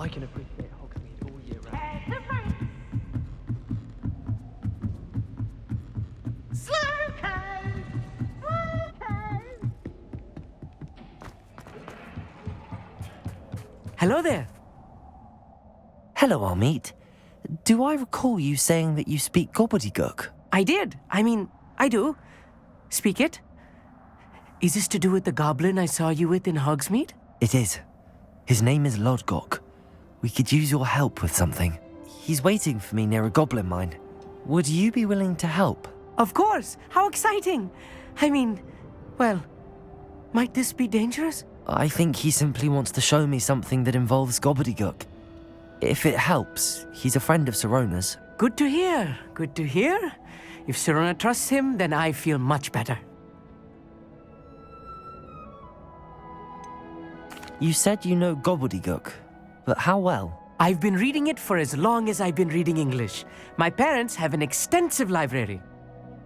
I can appreciate Hogsmeade all year round. Hello there. Hello, Amit. Do I recall you saying that you speak gobbledygook? I did. I do. Speak it. Is this to do with the goblin I saw you with in Hogsmeade? It is. His name is Lodgok. We could use your help with something. He's waiting for me near a goblin mine. Would you be willing to help? Of course. How exciting. Well, might this be dangerous? I think he simply wants to show me something that involves gobbledygook. If it helps, he's a friend of Sirona's. Good to hear. Good to hear. If Sirona trusts him, then I feel much better. You said you know gobbledygook, but how well? I've been reading it for as long as I've been reading English. My parents have an extensive library.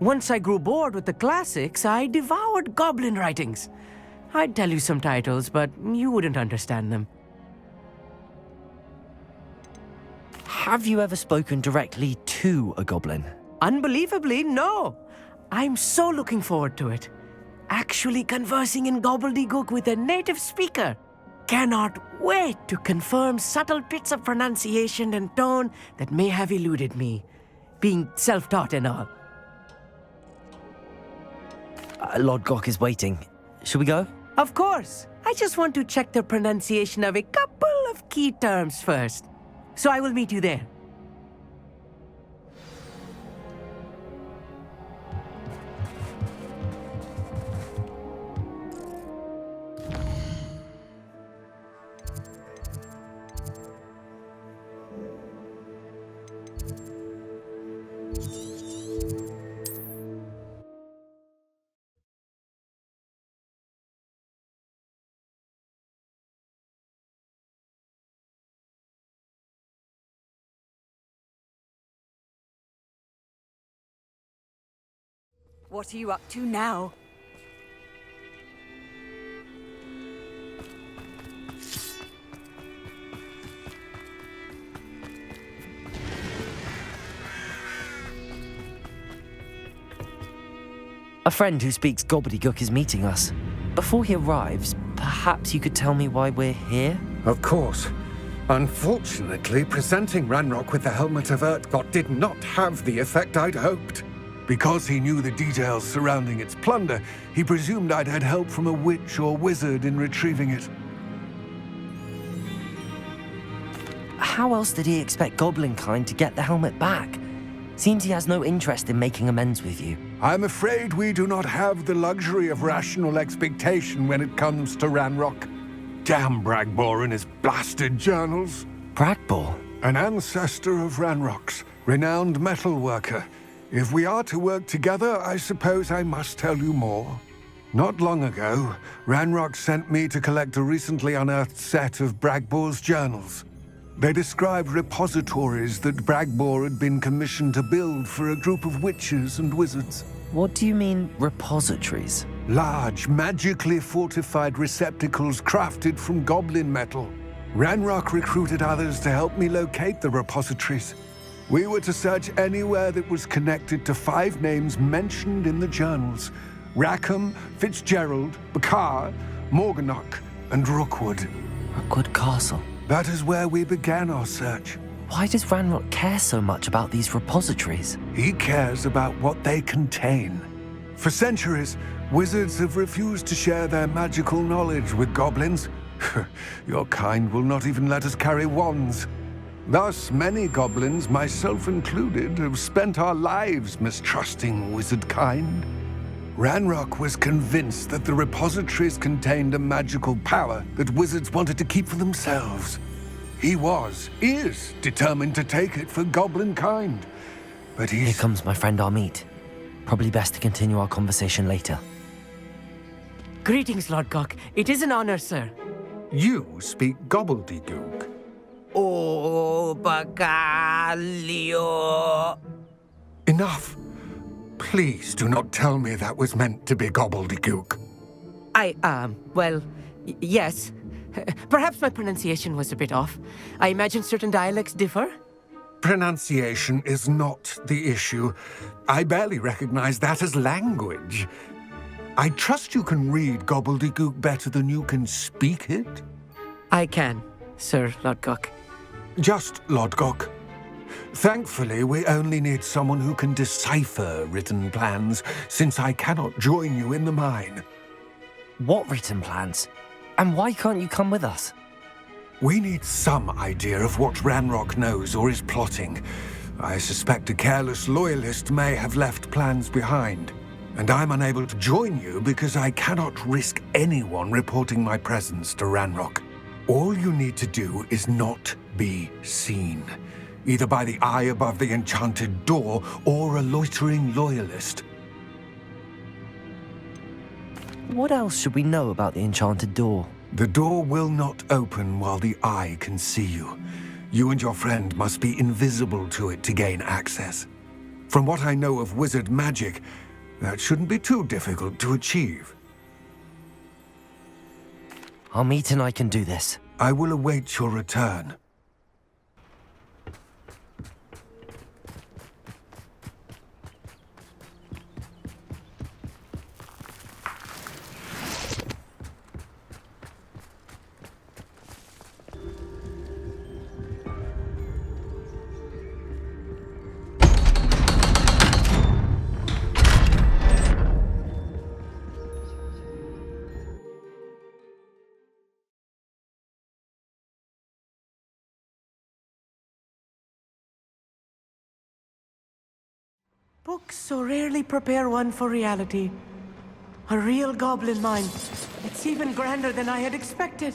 Once I grew bored with the classics, I devoured goblin writings. I'd tell you some titles, but you wouldn't understand them. Have you ever spoken directly to a goblin? Unbelievably, no. I'm so looking forward to it. Actually conversing in gobbledygook with a native speaker. Cannot wait to confirm subtle bits of pronunciation and tone that may have eluded me, being self-taught and all. Lodgok is waiting. Shall we go? Of course. I just want to check the pronunciation of a couple of key terms first. So I will meet you there. What are you up to now? A friend who speaks gobbledygook is meeting us. Before he arrives, perhaps you could tell me why we're here? Of course. Unfortunately, presenting Ranrock with the Helmet of Urtkot did not have the effect I'd hoped. Because he knew the details surrounding its plunder, he presumed I'd had help from a witch or wizard in retrieving it. How else did he expect Goblinkind to get the helmet back? Seems he has no interest in making amends with you. I'm afraid we do not have the luxury of rational expectation when it comes to Ranrock. Damn Bragbor and his blasted journals. Bragbor? An ancestor of Ranrock's, renowned metal worker. If we are to work together, I suppose I must tell you more. Not long ago, Ranrock sent me to collect a recently unearthed set of Bragbor's journals. They described repositories that Bragbor had been commissioned to build for a group of witches and wizards. What do you mean, repositories? Large, magically fortified receptacles crafted from goblin metal. Ranrock recruited others to help me locate the repositories. We were to search anywhere that was connected to 5 names mentioned in the journals: Rackham, Fitzgerald, Bakar, Morganach, and Rookwood. Rookwood Castle. That is where we began our search. Why does Ranrock care so much about these repositories? He cares about what they contain. For centuries, wizards have refused to share their magical knowledge with goblins. Your kind will not even let us carry wands. Thus, many goblins, myself included, have spent our lives mistrusting wizard kind. Ranrock was convinced that the repositories contained a magical power that wizards wanted to keep for themselves. He is determined to take it for goblin kind. But Here comes my friend Amit. Probably best to continue our conversation later. Greetings, Lodgok. It is an honor, sir. You speak gobbledygook. Oh, Bagalio. Enough. Please do not tell me that was meant to be gobbledygook. Well, yes. Perhaps my pronunciation was a bit off. I imagine certain dialects differ. Pronunciation is not the issue. I barely recognize that as language. I trust you can read gobbledygook better than you can speak it? I can, Sir Lodgok. Just Lodgok. Thankfully, we only need someone who can decipher written plans, since I cannot join you in the mine. What written plans? And why can't you come with us? We need some idea of what Ranrock knows or is plotting. I suspect a careless loyalist may have left plans behind. And I'm unable to join you because I cannot risk anyone reporting my presence to Ranrock. All you need to do is not be seen, either by the eye above the enchanted door or a loitering loyalist. What else should we know about the enchanted door? The door will not open while the eye can see you. You and your friend must be invisible to it to gain access. From what I know of wizard magic, that shouldn't be too difficult to achieve. Amit and I can do this. I will await your return. Books so rarely prepare one for reality. A real goblin mine. It's even grander than I had expected.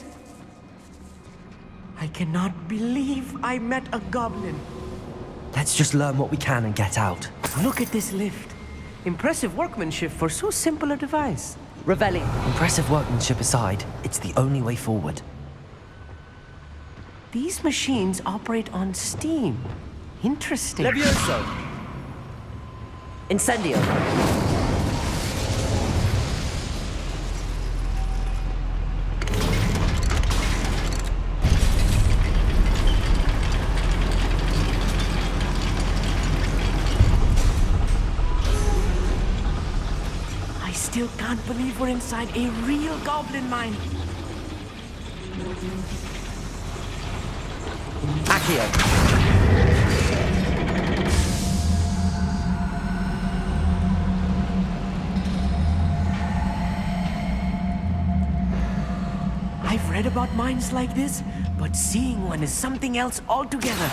I cannot believe I met a goblin. Let's just learn what we can and get out. Look at this lift. Impressive workmanship for so simple a device. Revelli. Impressive workmanship aside, it's the only way forward. These machines operate on steam. Interesting. Levioso! Incendio! I still can't believe we're inside a real goblin mine. Accio! I've read about mines like this, but seeing one is something else altogether.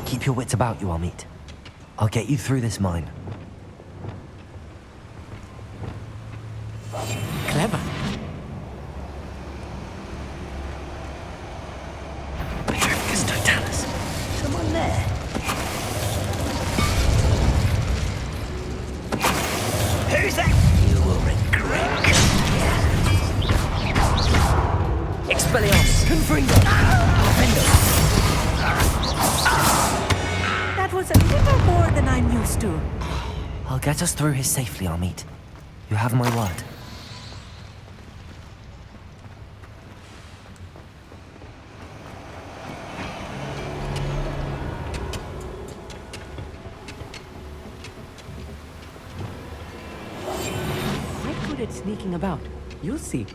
Keep your wits about you, Amit. I'll get you through this mine. Clever. Someone there. Who's that? You will regret. Expelliarmus. Confringo. That was a little more than I'm used to. I'll get us through here safely, Amit. You have my word. Quite good at sneaking about. You'll see.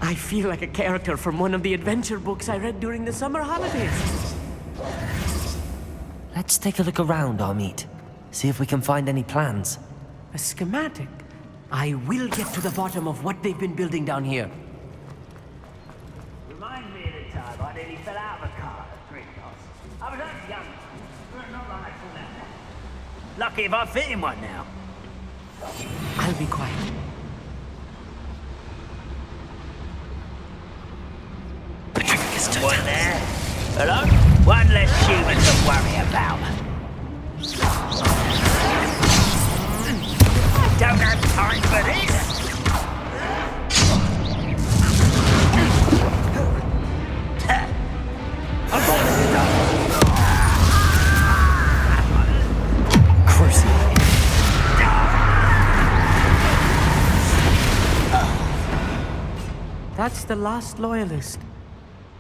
I feel like a character from one of the adventure books I read during the summer holidays. Let's take a look around, Amit. See if we can find any plans. A schematic. I will get to the bottom of what they've been building down here. Reminds me of the time I nearly fell out of a car at 3 knots. I was only young, but not like I fall out now. Lucky if I fit in one now. I'll be quiet. Someone there? Hello? One less human to worry about. I don't have time for this. That's the last loyalist.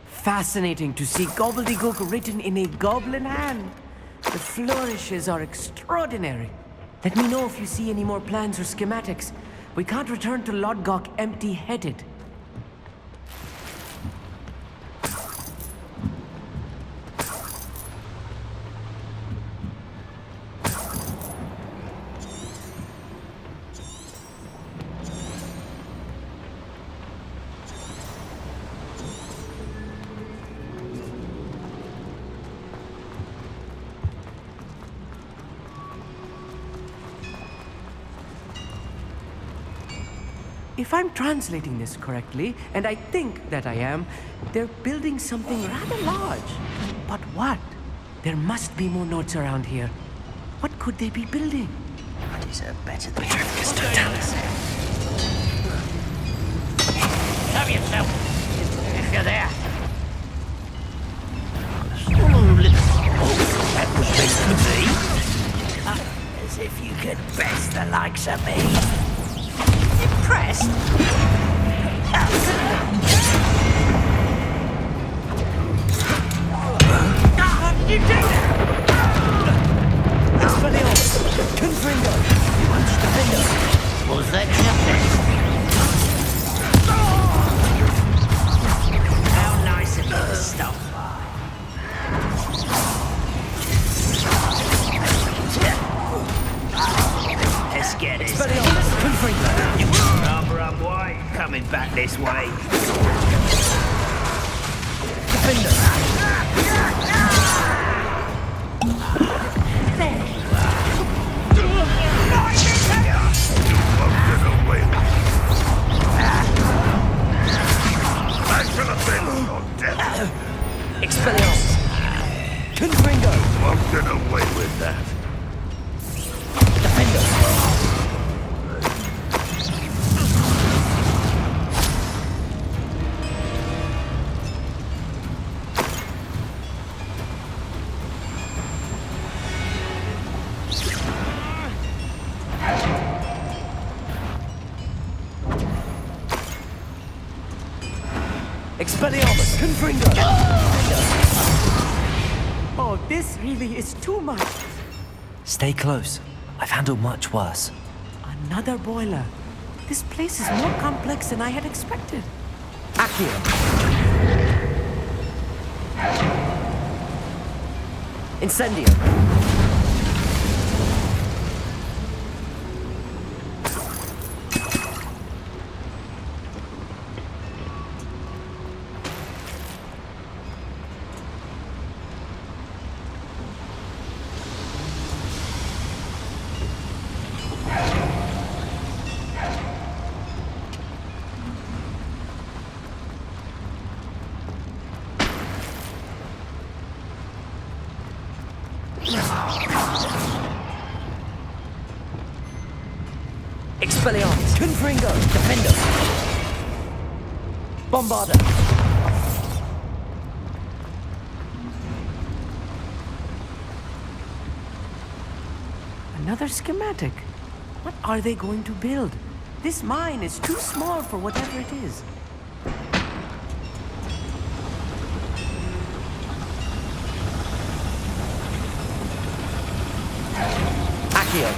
Fascinating to see gobbledygook written in a goblin hand. The flourishes are extraordinary. Let me know if you see any more plans or schematics. We can't return to Lodgok empty-headed. If I'm translating this correctly, and I think that I am, they're building something rather large. But what? There must be more notes around here. What could they be building? I deserve better than this. Don't tell us. Help yourself, if you're there. That was meant to be. As if you could best the likes of me. Impressed? You did it! Expelliarmus! Confringo! Punch the finger! Was that your best? How nice of you to stop by. Let's get it. Expelliarmus! Confringo! Rather I'm white coming back this way. Expelliarmus! Confringo! Won't get away with that. Expelliarmus! Confringo! Oh, this really is too much. Stay close. I've handled much worse. Another boiler. This place is more complex than I had expected. Accio. Incendio. Expelliarmus! Confringo! Defendo! Bombarda! Another schematic. What are they going to build? This mine is too small for whatever it is. Accio!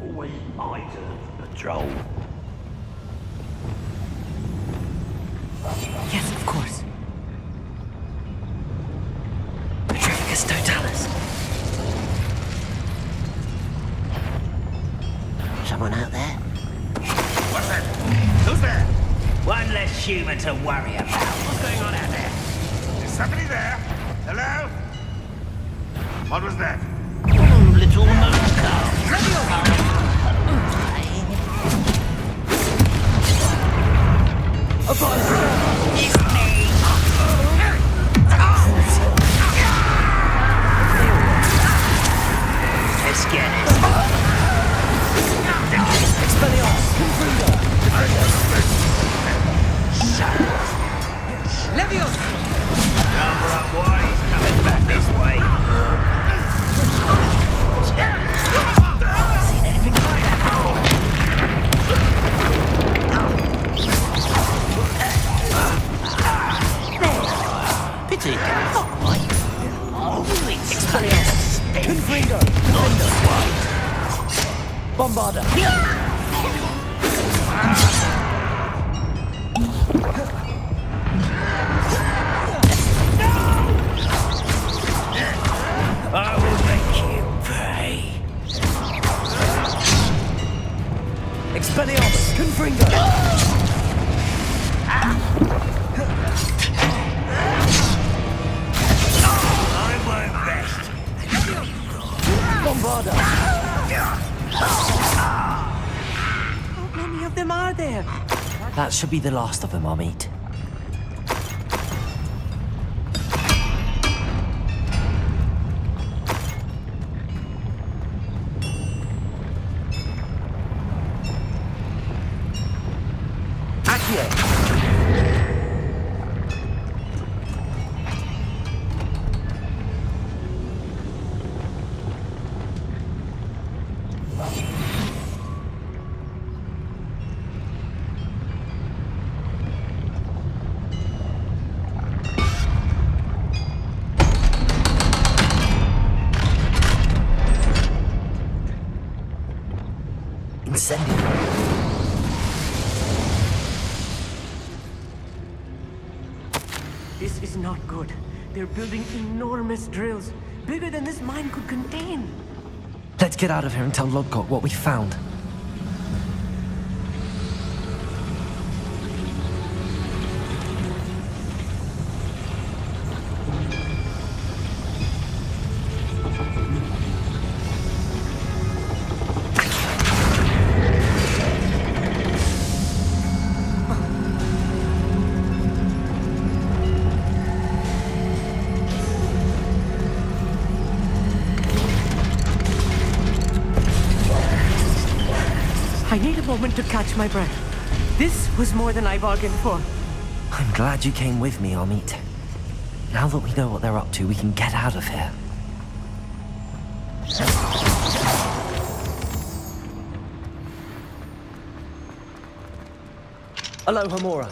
Always my turn for patrol. Magus Totalis. Someone out there? What's that? Who's there? One less human to worry about. What's going on out there? Is somebody there? Hello? What was that? Oh, little moon calf. It's me. Let's get it. Leviosa! Number up, boy. He's coming back this way. Seen anything like that before? Pity. Not quite. Holy experience. Confringo! Bombarda! I will make you pay. Expelliarmus! Confringo! I won't rest. Bombarda! How many of them are there? That should be the last of them, Amit. This is not good. They're building enormous drills, bigger than this mine could contain. Let's get out of here and tell Lodgok what we found. I need a moment to catch my breath. This was more than I bargained for. I'm glad you came with me, Amit. Now that we know what they're up to, we can get out of here. Aloha, Mora.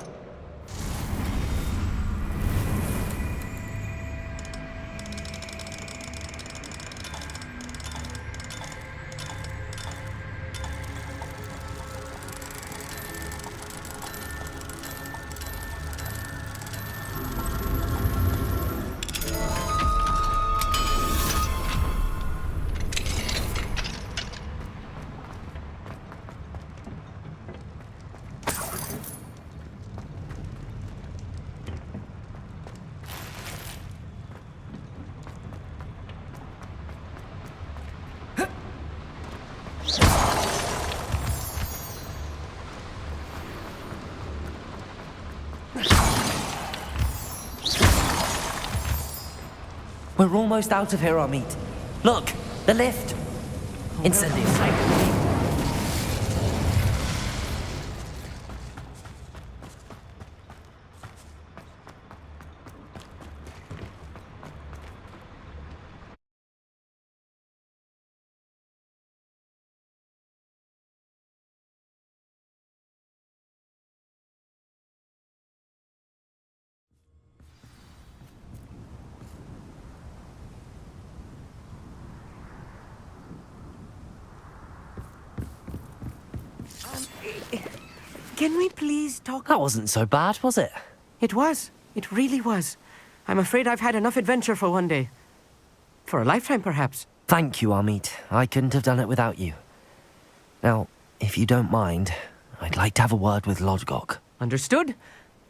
We're almost out of here, Amit. Look, the lift. Incendies. Can we please talk? That wasn't so bad, was it? It was. It really was. I'm afraid I've had enough adventure for one day. For a lifetime, perhaps. Thank you, Amit. I couldn't have done it without you. Now, if you don't mind, I'd like to have a word with Lodgok. Understood?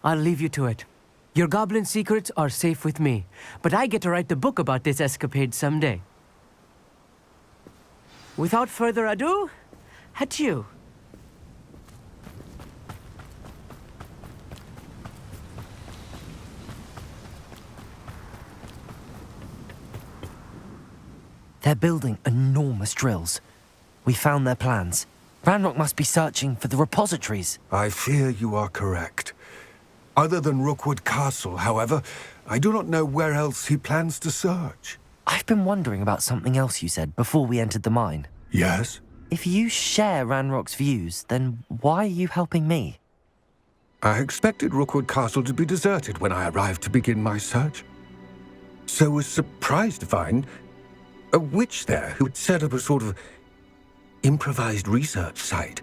I'll leave you to it. Your goblin secrets are safe with me, but I get to write the book about this escapade someday. Without further ado, adieu. They're building enormous drills. We found their plans. Ranrock must be searching for the repositories. I fear you are correct. Other than Rookwood Castle, however, I do not know where else he plans to search. I've been wondering about something else you said before we entered the mine. Yes? If you share Ranrock's views, then why are you helping me? I expected Rookwood Castle to be deserted when I arrived to begin my search. So was surprised to find a witch there who had set up a sort of improvised research site.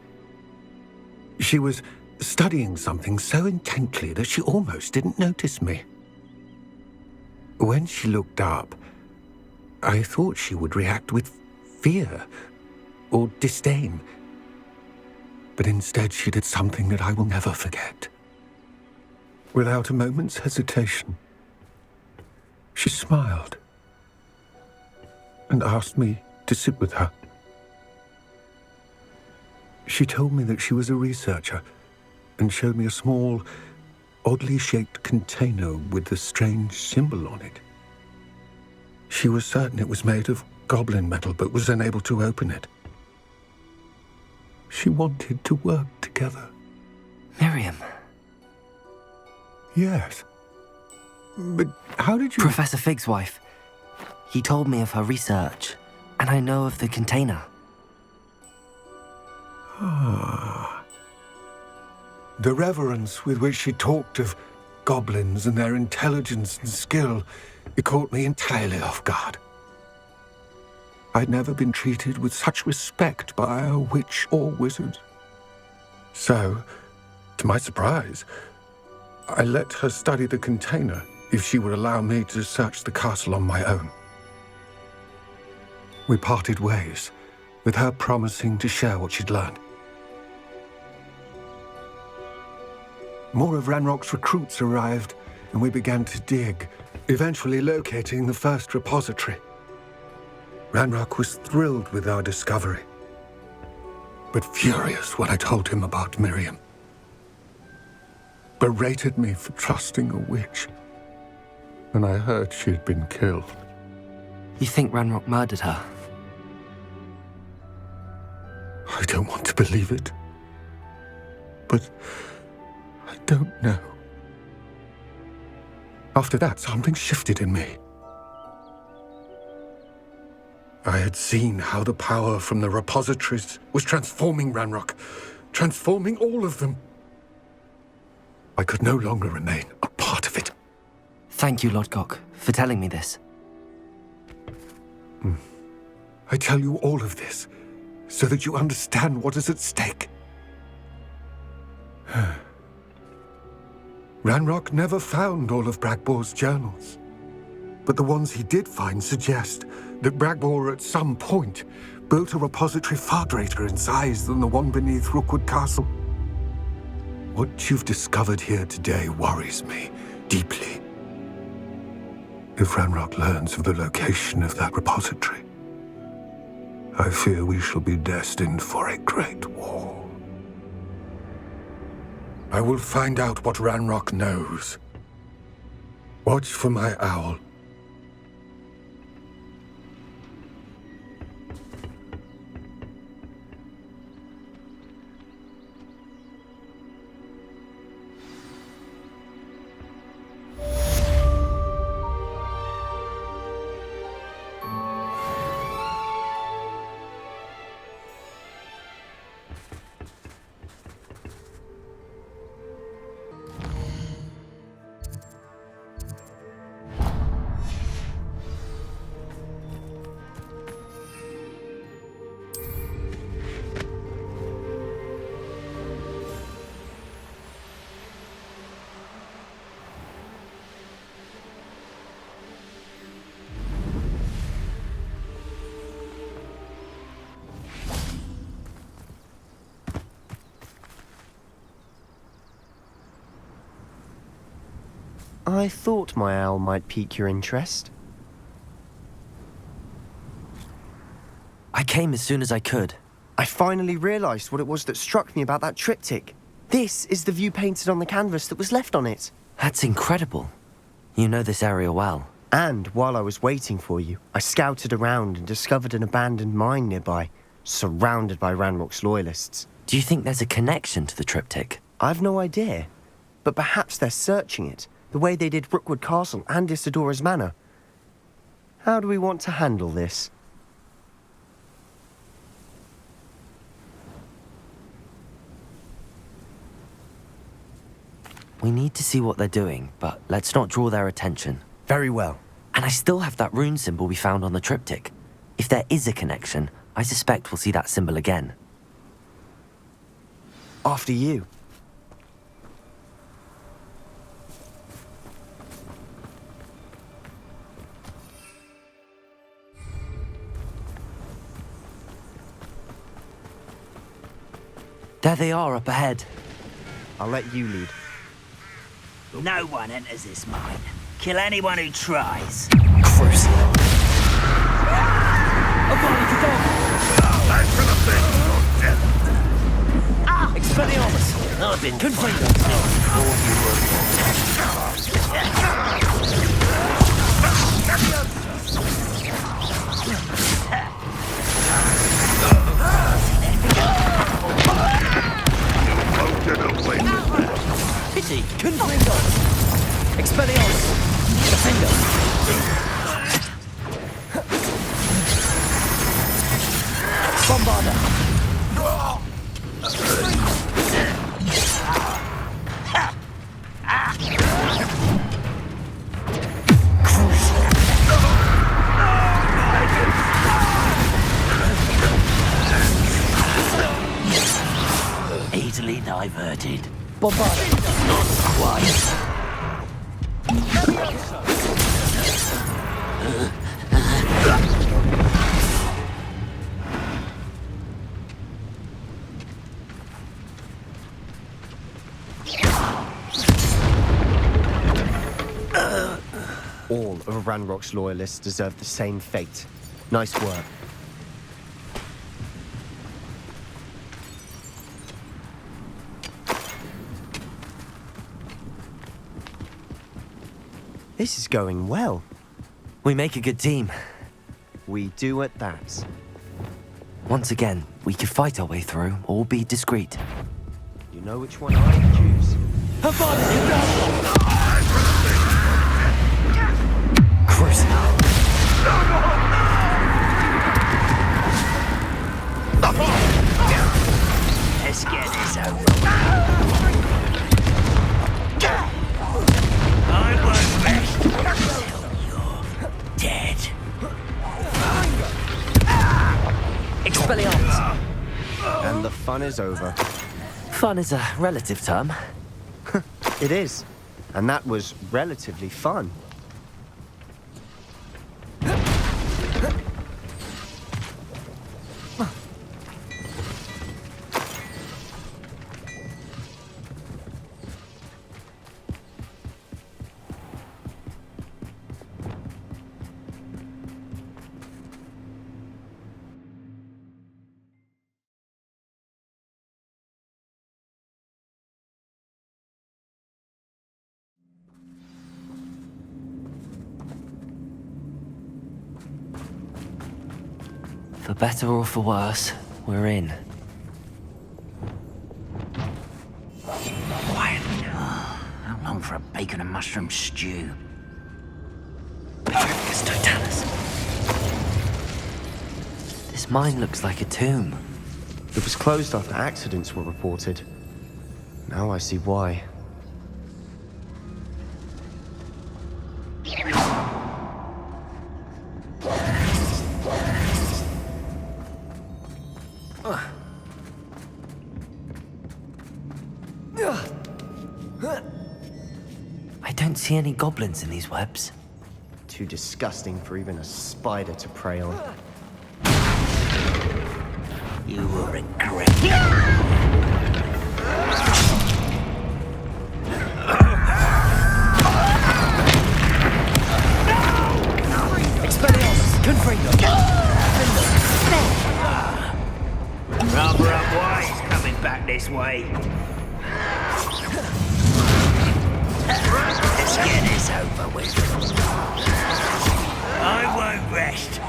She was studying something so intently that she almost didn't notice me. When she looked up, I thought she would react with fear or disdain. But instead she did something that I will never forget. Without a moment's hesitation, she smiled and asked me to sit with her. She told me that she was a researcher and showed me a small, oddly shaped container with a strange symbol on it. She was certain it was made of goblin metal, but was unable to open it. She wanted to work together. Miriam. Yes. But how did you... Professor Fig's wife. He told me of her research, and I know of the container. Ah. The reverence with which she talked of goblins and their intelligence and skill, it caught me entirely off guard. I'd never been treated with such respect by a witch or wizard. So, to my surprise, I let her study the container if she would allow me to search the castle on my own. We parted ways, with her promising to share what she'd learned. More of Ranrock's recruits arrived, and we began to dig, eventually locating the first repository. Ranrock was thrilled with our discovery, but furious when I told him about Miriam. Berated me for trusting a witch, and I heard she had been killed. You think Ranrock murdered her? I don't want to believe it, but I don't know. After that, something shifted in me. I had seen how the power from the repositories was transforming Ranrock, transforming all of them. I could no longer remain a part of it. Thank you, Lodgok, for telling me this. I tell you all of this so that you understand what is at stake. Ranrock never found all of Bragbor's journals, but the ones he did find suggest that Bragbor at some point built a repository far greater in size than the one beneath Rookwood Castle. What you've discovered here today worries me deeply. If Ranrock learns of the location of that repository, I fear we shall be destined for a great war. I will find out what Ranrock knows. Watch for my owl. I thought my owl might pique your interest. I came as soon as I could. I finally realized what it was that struck me about that triptych. This is the view painted on the canvas that was left on it. That's incredible. You know this area well. And while I was waiting for you, I scouted around and discovered an abandoned mine nearby, surrounded by Ranrock's loyalists. Do you think there's a connection to the triptych? I've no idea, but perhaps they're searching it, the way they did Rookwood Castle and Isidora's Manor. How do we want to handle this? We need to see what they're doing, but let's not draw their attention. Very well. And I still have that rune symbol we found on the triptych. If there is a connection, I suspect we'll see that symbol again. After you. There they are up ahead. I'll let you lead. No one enters this mine. Kill anyone who tries. Crucial. Back to the thing, or death. Expelliarmus! I've been confined Pity! Confringo! Expelliarmus! Defender! Bombarder! Easily diverted. Bombarder! Not quite. All of Ranrock's loyalists deserve the same fate. Nice work. This is going well. We make a good team. We do at that. Once again, we could fight our way through or be discreet. You know which one I would choose. Crucial. Let's get this over. I won't rest until you're dead. Expelliarmus! And the fun is over. Fun is a relative term. It is. And that was relatively fun. For better or for worse, we're in. Quiet. How long for a bacon and mushroom stew? Petricus totalis. This mine looks like a tomb. It was closed after accidents were reported. Now I see why. I don't see any goblins in these webs. Too disgusting for even a spider to prey on. You will regret it. Rather up wise coming back this way. Let's get this over with. I won't rest.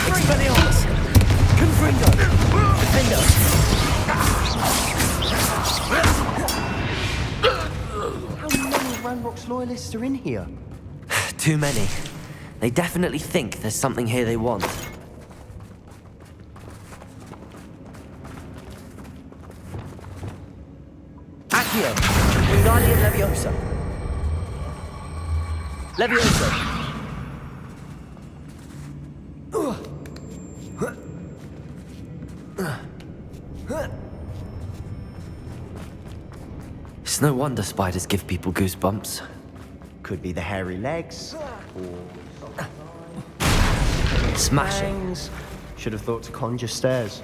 Expelliarmus! Confringo! Defender! How many Ranrock's loyalists are in here? Too many. They definitely think there's something here they want. Accio! Wingardium Leviosa! Leviosa! It's no wonder spiders give people goosebumps. Could be the hairy legs, or Smashing. fangs. Should have thought to conjure stairs.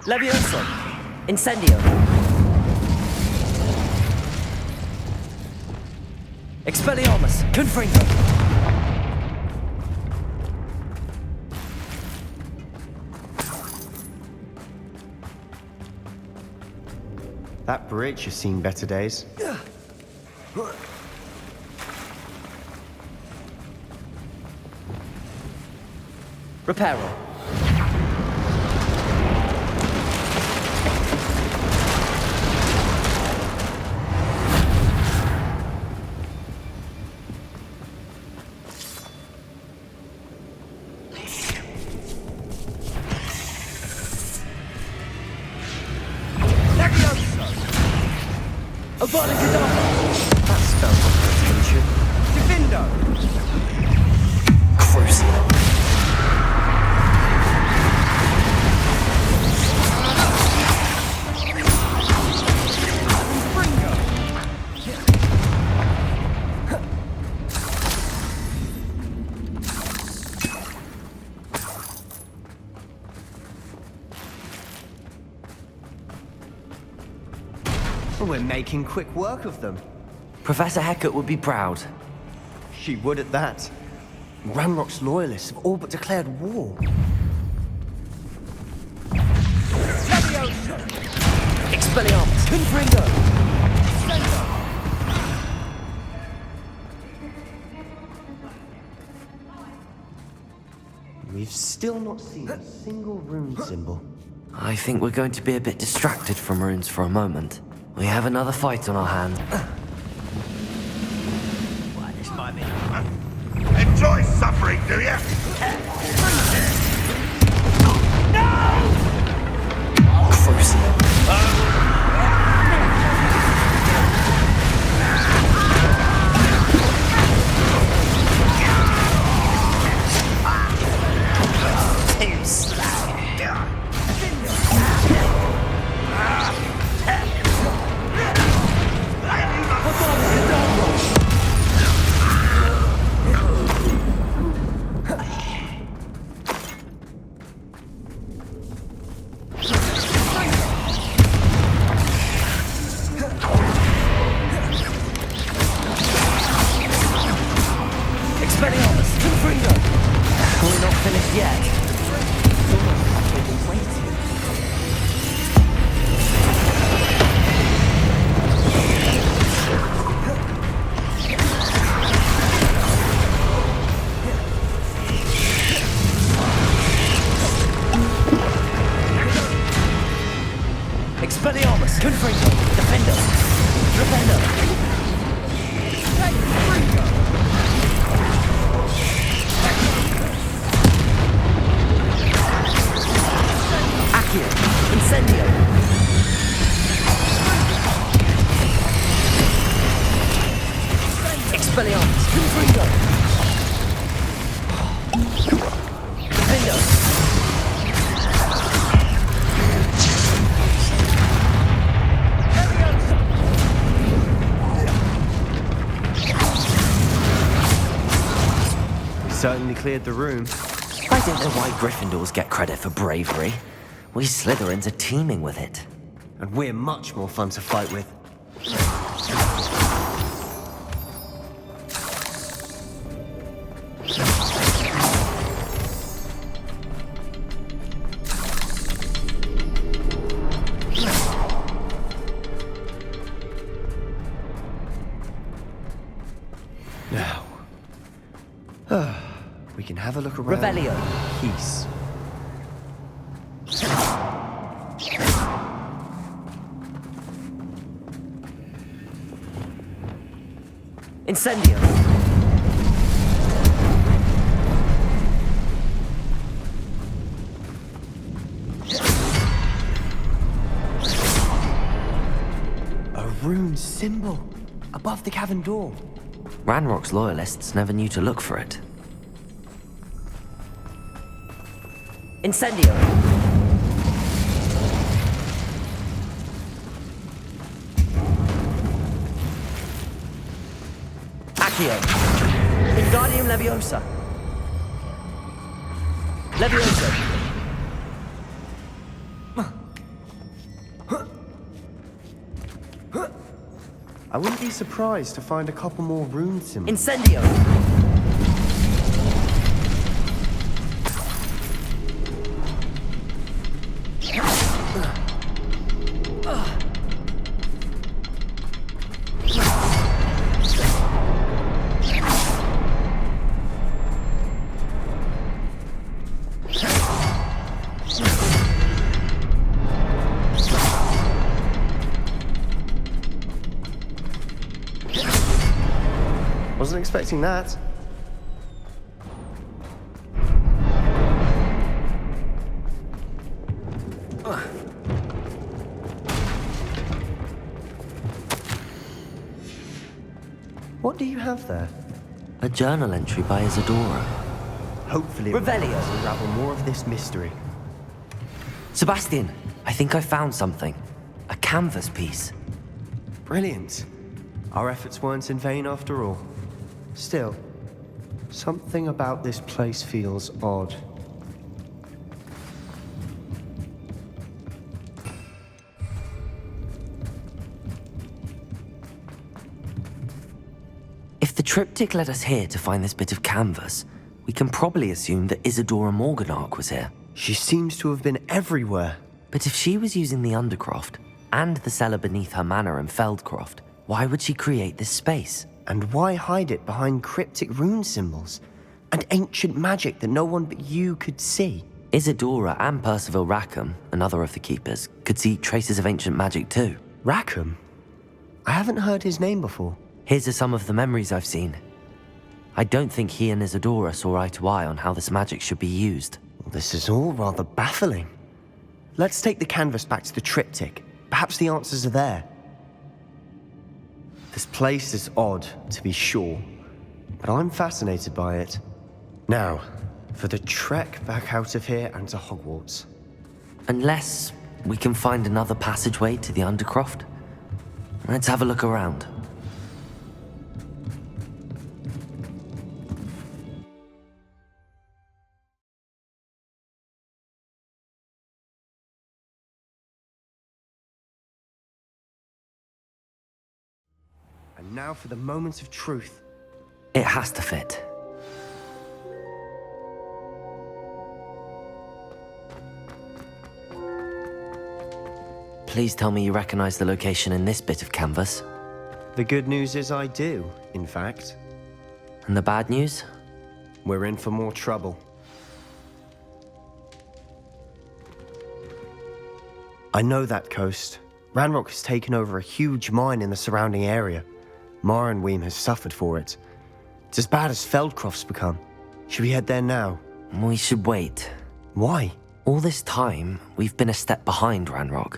Leviosa! Incendio! Expelliarmus! Confringo! That bridge has seen better days. Reparo! Avada Kedavra! That spell's got my attention. Divindo! Crucial. We're making quick work of them. Professor Hecat would be proud. She would at that. Ranrock's loyalists have all but declared war. Expelliarmus! Confringo! We've still not seen a single rune symbol. I think we're going to be a bit distracted from runes for a moment. We have another fight on our hands. Well, this might be... Enjoy suffering, do you? Crucial. Too slow. Expelliarmus! Confringo! We're not finished yet. Expelliarmus! Confringo! Defender! Defender! Accio! Incendio! Expelliarmus! Confringo! Defender! Certainly cleared the room. I don't know why Gryffindors get credit for bravery. We Slytherins are teeming with it. And we're much more fun to fight with. Now, we can have a look around. Revelio. Peace. Incendio. A rune symbol above the cavern door. Ranrock's loyalists never knew to look for it. Incendio. Accio. Wingardium Leviosa. Leviosa. I wouldn't be surprised to find a couple more rune symbols. Incendio. Wasn't expecting that. What do you have there? A journal entry by Isadora. Hopefully, Revelio. it will unravel more of this mystery. Sebastian, I think I found something. A canvas piece. Brilliant. Our efforts weren't in vain after all. Still, something about this place feels odd. If the triptych led us here to find this bit of canvas, we can probably assume that Isadora Morganach was here. She seems to have been everywhere. But if she was using the Undercroft, and the cellar beneath her manor in Feldcroft, why would she create this space? And why hide it behind cryptic rune symbols and ancient magic that no one but you could see? Isadora and Percival Rackham, another of the keepers, could see traces of ancient magic too. Rackham? I haven't heard his name before. His are some of the memories I've seen. I don't think he and Isadora saw eye to eye on how this magic should be used. Well, this is all rather baffling. Let's take the canvas back to the triptych. Perhaps the answers are there. This place is odd, to be sure, but I'm fascinated by it. Now, for the trek back out of here and to Hogwarts. Unless we can find another passageway to the Undercroft. Let's have a look around. And now for the moment of truth. It has to fit. Please tell me you recognize the location in this bit of canvas. The good news is I do, in fact. And the bad news? We're in for more trouble. I know that coast. Ranrock has taken over a huge mine in the surrounding area. Mornweem has suffered for it. It's as bad as Feldcroft's become. Should we head there now? We should wait. Why? All this time, we've been a step behind Ranrock.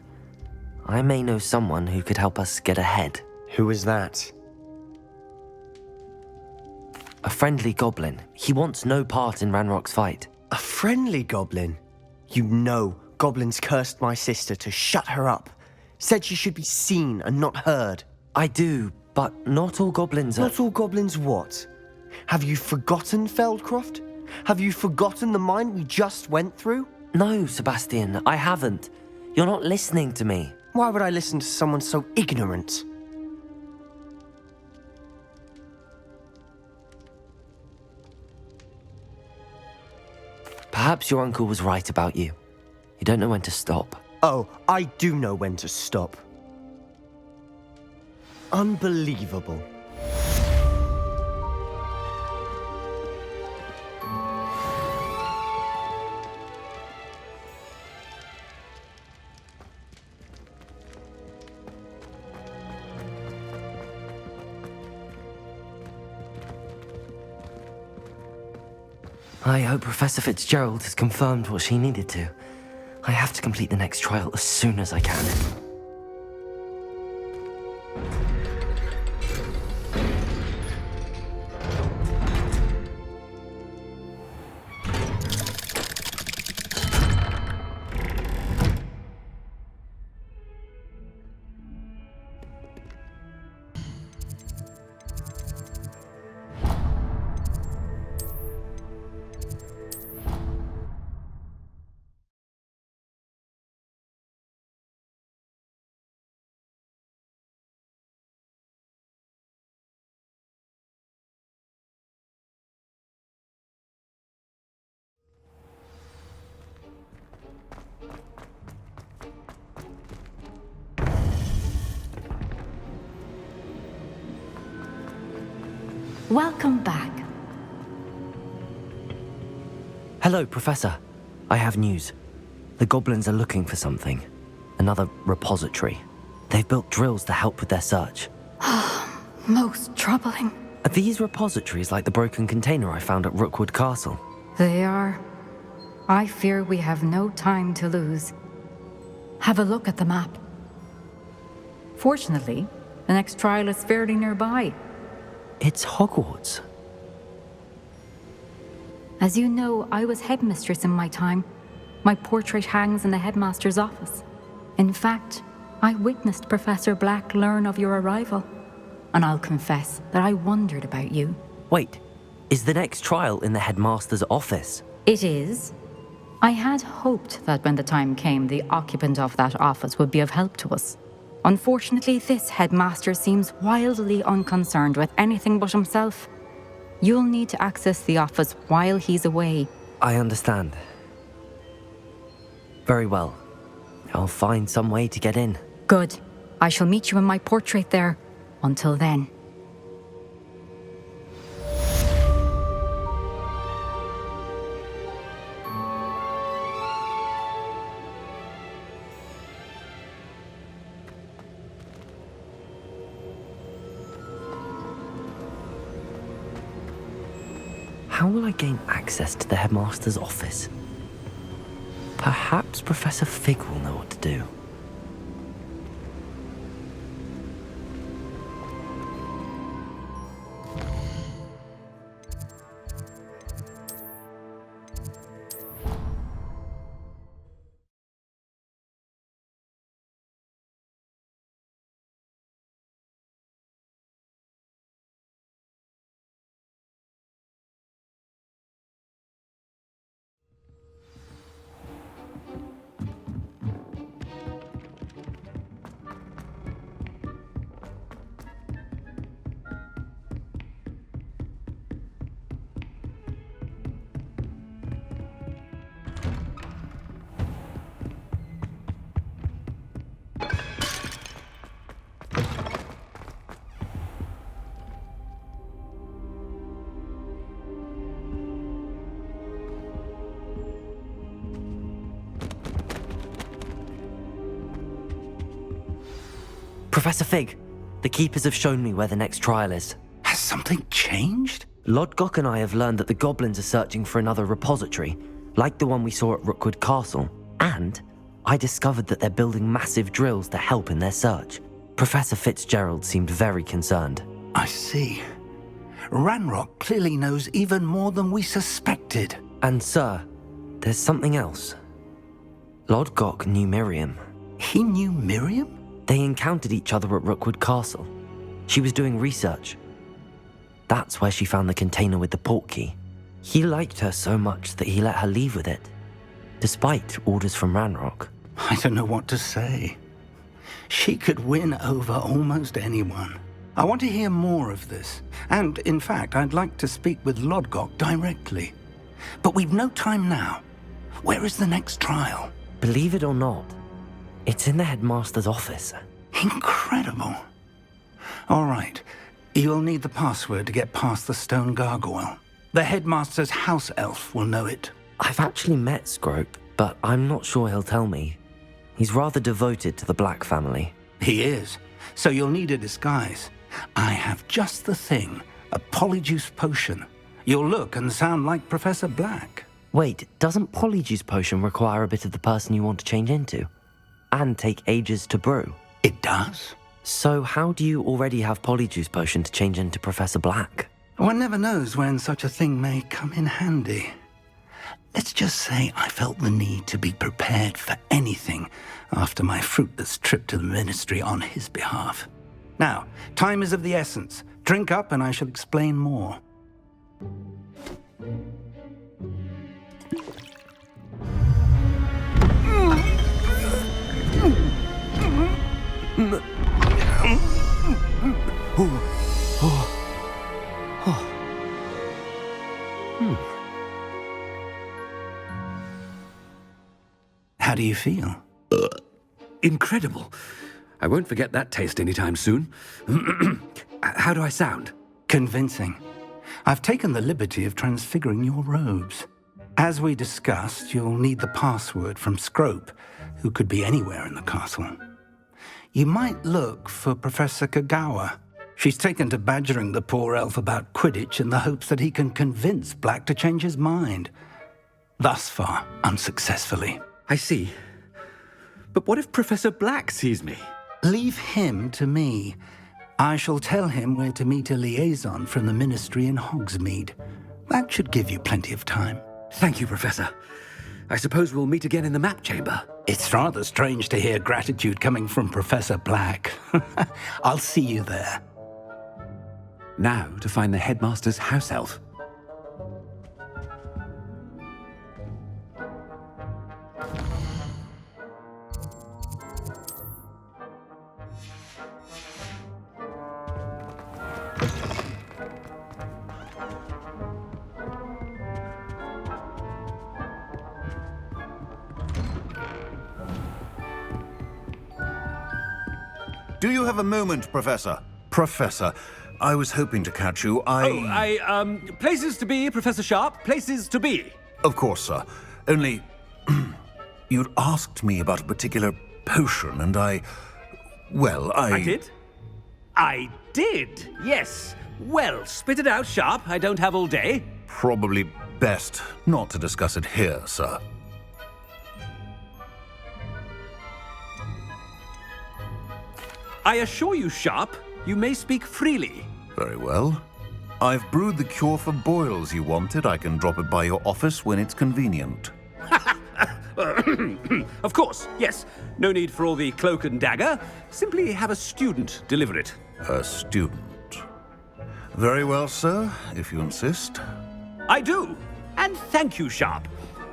I may know someone who could help us get ahead. Who is that? A friendly goblin. He wants no part in Ranrock's fight. A friendly goblin? You know goblins cursed my sister to shut her up. Said she should be seen and not heard. I do, but not all goblins are... Not all goblins what? Have you forgotten Feldcroft? Have you forgotten the mine we just went through? No, Sebastian, I haven't. You're not listening to me. Why would I listen to someone so ignorant? Perhaps your uncle was right about you. You don't know when to stop. Oh, I do know when to stop. Unbelievable. I hope Professor Fitzgerald has confirmed what she needed to. I have to complete the next trial as soon as I can. Welcome back. Hello, Professor. I have news. The goblins are looking for something. Another repository. They've built drills to help with their search. Most troubling. Are these repositories like the broken container I found at Rookwood Castle? They are. I fear we have no time to lose. Have a look at the map. Fortunately, the next trial is fairly nearby. It's Hogwarts. As you know, I was headmistress in my time. My portrait hangs in the headmaster's office. In fact, I witnessed Professor Black learn of your arrival. And I'll confess that I wondered about you. Wait, is the next trial in the headmaster's office? It is. I had hoped that when the time came, the occupant of that office would be of help to us. Unfortunately, this headmaster seems wildly unconcerned with anything but himself. You'll need to access the office while he's away. I understand. Very well. I'll find some way to get in. Good. I shall meet you in my portrait there. Until then. How will I gain access to the headmaster's office? Perhaps Professor Fig will know what to do. Professor Fig, the Keepers have shown me where the next trial is. Has something changed? Lodgok and I have learned that the goblins are searching for another repository, like the one we saw at Rookwood Castle. And I discovered that they're building massive drills to help in their search. Professor Fitzgerald seemed very concerned. I see. Ranrock clearly knows even more than we suspected. And sir, there's something else. Lodgok knew Miriam. He knew Miriam? They encountered each other at Rookwood Castle. She was doing research. That's where she found the container with the portkey. He liked her so much that he let her leave with it, despite orders from Ranrock. I don't know what to say. She could win over almost anyone. I want to hear more of this. And, in fact, I'd like to speak with Lodgok directly. But we've no time now. Where is the next trial? Believe it or not, it's in the headmaster's office. Incredible. All right. You'll need the password to get past the stone gargoyle. The headmaster's house elf will know it. I've actually met Scrope, but I'm not sure he'll tell me. He's rather devoted to the Black family. He is. So you'll need a disguise. I have just the thing. A polyjuice potion. You'll look and sound like Professor Black. Wait, doesn't Polyjuice Potion require a bit of the person you want to change into? And take ages to brew? It does. So how do you already have Polyjuice Potion to change into Professor Black? One never knows when such a thing may come in handy. Let's just say I felt the need to be prepared for anything after my fruitless trip to the Ministry on his behalf. Now, time is of the essence. Drink up and I shall explain more. How do you feel? Incredible. I won't forget that taste anytime soon. How do I sound? Convincing. I've taken the liberty of transfiguring your robes. As we discussed, you'll need the password from Scrope, who could be anywhere in the castle. You might look for Professor Kagawa. She's taken to badgering the poor elf about Quidditch in the hopes that he can convince Black to change his mind. Thus far, unsuccessfully. I see. But what if Professor Black sees me? Leave him to me. I shall tell him where to meet a liaison from the Ministry in Hogsmeade. That should give you plenty of time. Thank you, Professor. I suppose we'll meet again in the map chamber. It's rather strange to hear gratitude coming from Professor Black. I'll see you there. Now to find the headmaster's house elf. Do you have a moment, Professor? Professor, I was hoping to catch you. Places to be, Professor Sharp. Places to be. Of course, sir. Only, you'd asked me about a particular potion, and I did? I did, yes. Well, spit it out, Sharp. I don't have all day. Probably best not to discuss it here, sir. I assure you, Sharp, you may speak freely. Very well. I've brewed the cure for boils you wanted. I can drop it by your office when it's convenient. Of course, yes. No need for all the cloak and dagger. Simply have a student deliver it. A student. Very well, sir, if you insist. I do. And thank you, Sharp.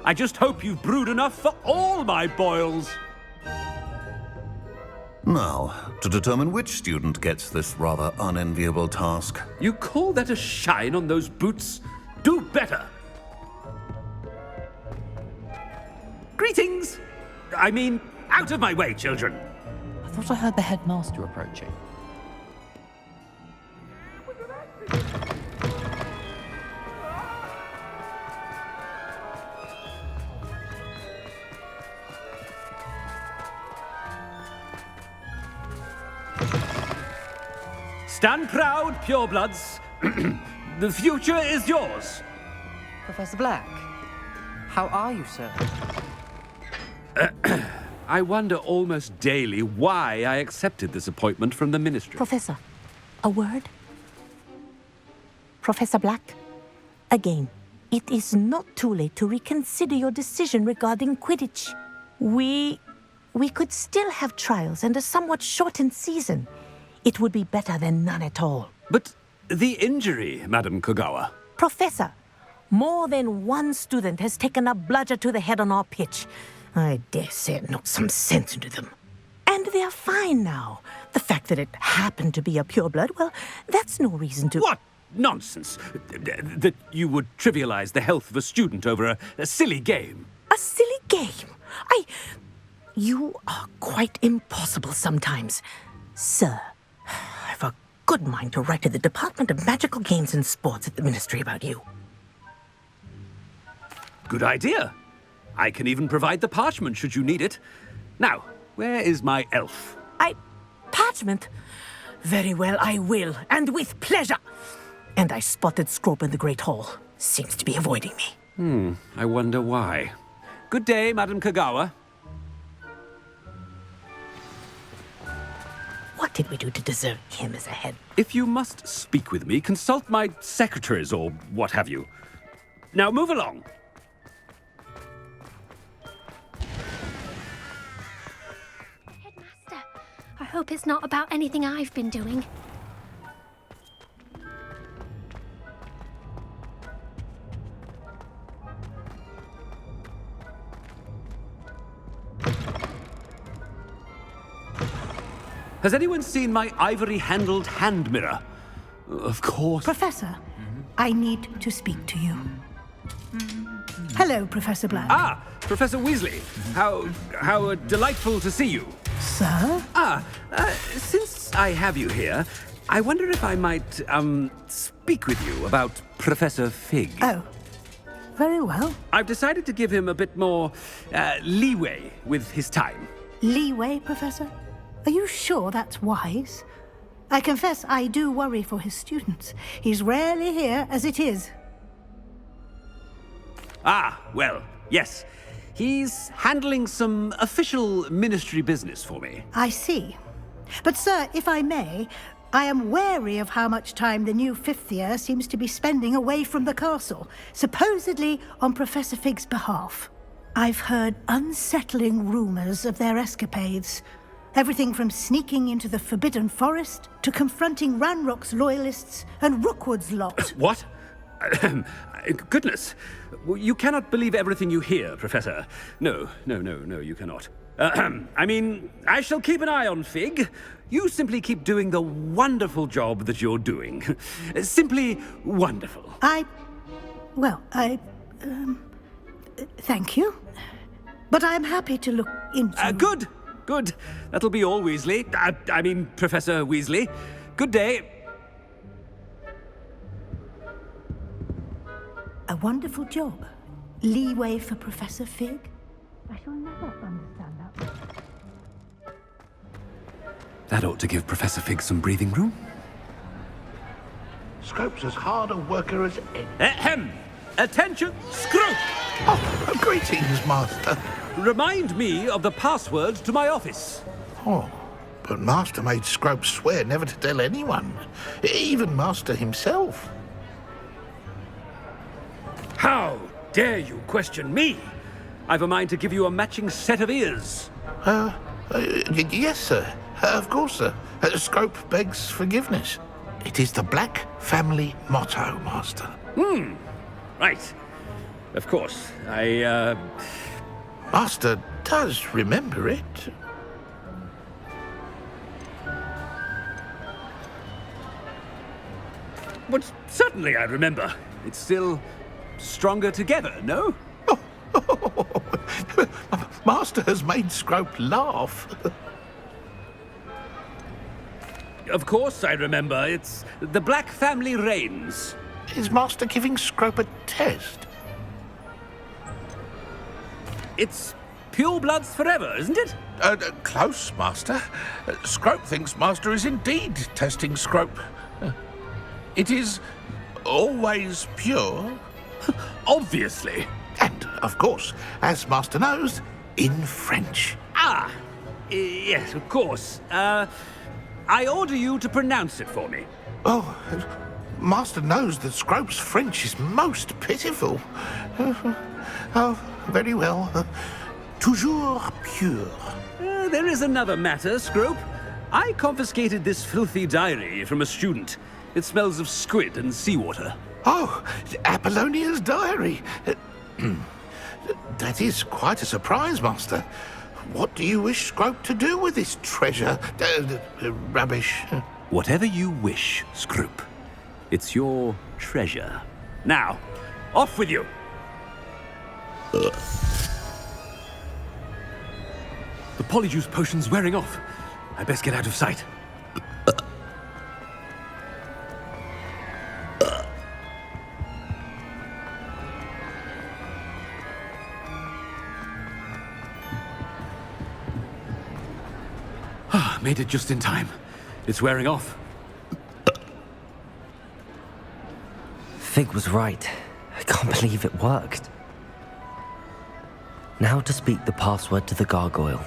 I just hope you've brewed enough for all my boils. Now, to determine which student gets this rather unenviable task. You call that a shine on those boots? Do better. Greetings! I mean, out of my way, children. I thought I heard the headmaster approaching. Stand proud, purebloods. The future is yours. Professor Black, how are you, sir? I wonder almost daily why I accepted this appointment from the Ministry. Professor, a word? Professor Black, again, it is not too late to reconsider your decision regarding Quidditch. We could still have trials and a somewhat shortened season. It would be better than none at all. But The injury, Madam Kogawa. Professor, more than one student has taken a bludger to the head on our pitch. I dare say it knocked some sense into them. And they're fine now. The fact that it happened to be a pureblood, well, that's no reason to... What nonsense! That you would trivialize the health of a student over a silly game. A silly game? You are quite impossible sometimes. Sir, I've a good mind to write to the Department of Magical Games and Sports at the Ministry about you. Good idea. I can even provide the parchment should you need it. Now, where is my elf? Parchment? Very well, I will, and with pleasure. And I spotted Scrope in the Great Hall. Seems to be avoiding me. I wonder why. Good day, Madam Kogawa. What did we do to deserve him as a head? If you must speak with me, consult my secretaries or what have you. Now move along. Headmaster, I hope it's not about anything I've been doing. Has anyone seen my ivory-handled hand mirror? Of course. Professor, I need to speak to you. Hello, Professor Black. Ah, Professor Weasley. How delightful to see you. Sir? Since I have you here, I wonder if I might, speak with you about Professor Fig. Oh, very well. I've decided to give him a bit more, leeway with his time. Leeway, Professor? Are you sure that's wise? I confess I do worry for his students. He's rarely here as it is. Ah, well, yes. He's handling some official ministry business for me. I see. But, sir, if I may, I am wary of how much time the new fifth year seems to be spending away from the castle, supposedly on Professor Fig's behalf. I've heard unsettling rumors of their escapades. Everything from sneaking into the Forbidden Forest to confronting Ranrock's loyalists and Rookwood's lot. What? Goodness. You cannot believe everything you hear, Professor. No, you cannot. I mean, I shall keep an eye on Fig. You simply keep doing the wonderful job that you're doing. Simply wonderful. Thank you. But I'm happy to look into... Good. That'll be all, Weasley. I mean, Professor Weasley. Good day. A wonderful job. Leeway for Professor Fig? I shall never understand that. That ought to give Professor Fig some breathing room. Scrope's as hard a worker as any. Ahem! Attention, Scrope! Oh, greetings, Master. Remind me of the password to my office. Oh, but Master made Scrope swear never to tell anyone, even Master himself. How dare you question me? I've a mind to give you a matching set of ears. Yes, sir. Of course, sir. Scrope begs forgiveness. It is the Black family motto, Master. Right. Of course. Master does remember it. But certainly I remember. It's still stronger together, no? Master has made Scrope laugh. Of course I remember. It's the Black family reigns. Is Master giving Scrope a test? It's purebloods forever, isn't it? Close, Master. Scrope thinks Master is indeed testing Scrope. It is always pure. Obviously. And, of course, as Master knows, in French. Yes, of course. I order you to pronounce it for me. Oh, Master knows that Scrope's French is most pitiful. Oh, very well. Toujours pure. There is another matter, Scrope. I confiscated this filthy diary from a student. It smells of squid and seawater. Oh, Apollonia's diary. That is quite a surprise, Master. What do you wish Scrope to do with this treasure? Rubbish. Whatever you wish, Scrope. It's your treasure. Now, off with you! The polyjuice potion's wearing off. I best get out of sight. Made it just in time. It's wearing off. Fig was right. I can't believe it worked. Now to speak the password to the gargoyle.